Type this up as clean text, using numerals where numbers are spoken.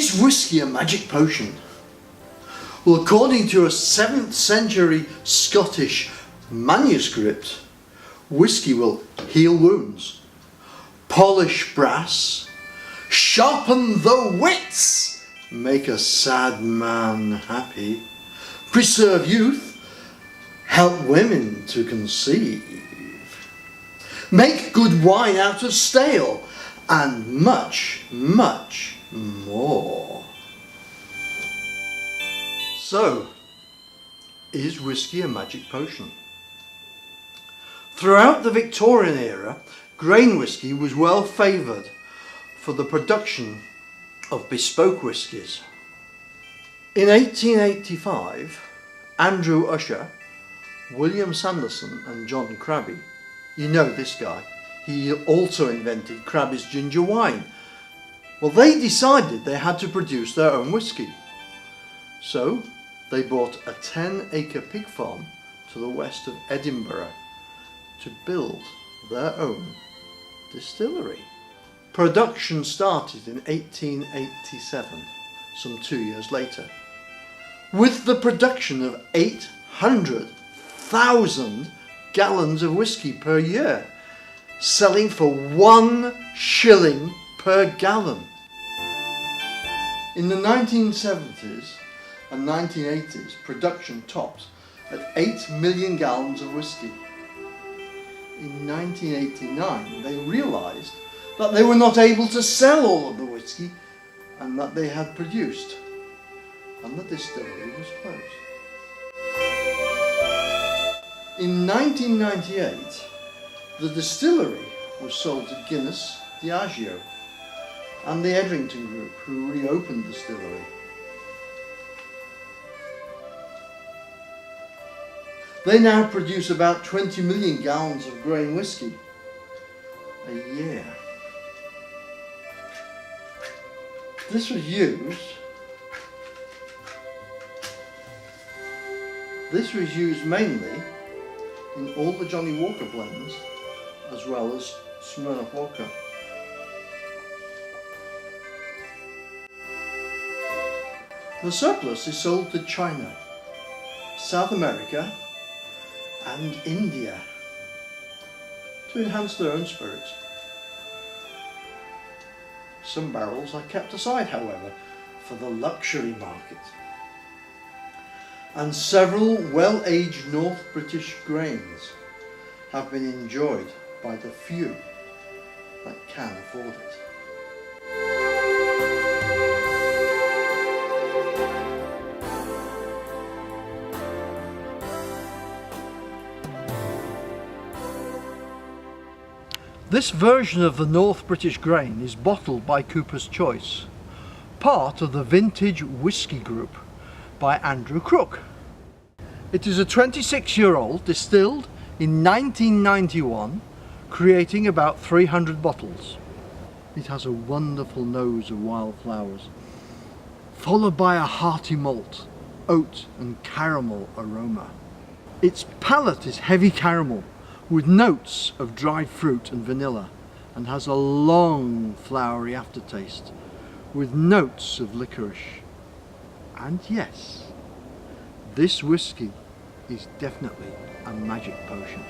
Is whiskey a magic potion? Well, according to a 7th century Scottish manuscript, whiskey will heal wounds, polish brass, sharpen the wits, make a sad man happy, preserve youth, help women to conceive, make good wine out of stale, and much, much more. So, is whiskey a magic potion? Throughout the Victorian era, grain whiskey was well favoured for the production of bespoke whiskies. In 1885, Andrew Usher, William Sanderson and John Crabbe, you know this guy, he also invented Crabbe's ginger wine. Well, they decided they had to produce their own whiskey. So they bought a 10-acre pig farm to the west of Edinburgh to build their own distillery. Production started in 1887, some 2 years later, with the production of 800,000 gallons of whiskey per year, selling for 1 shilling per gallon. In the 1970s and 1980s, production topped at 8 million gallons of whiskey. In 1989, they realised that they were not able to sell all of the whiskey and that they had produced, and the distillery was closed. In 1998, the distillery was sold to Guinness, Diageo, and the Edrington Group, who reopened the distillery. They now produce about 20 million gallons of grain whiskey a year. This was used mainly in all the Johnny Walker blends, as well as Smirnoff Vodka. The surplus is sold to China, South America and India to enhance their own spirits. Some barrels are kept aside, however, for the luxury market. And several well-aged North British grains have been enjoyed by the few that can afford it. This version of the North British grain is bottled by Cooper's Choice, part of the Vintage Whisky Group by Andrew Crook. It is a 26-year-old distilled in 1991, creating about 300 bottles. It has a wonderful nose of wildflowers, followed by a hearty malt, oat and caramel aroma. Its palate is heavy caramel, with notes of dried fruit and vanilla, and has a long flowery aftertaste with notes of licorice. And yes, this whiskey is definitely a magic potion.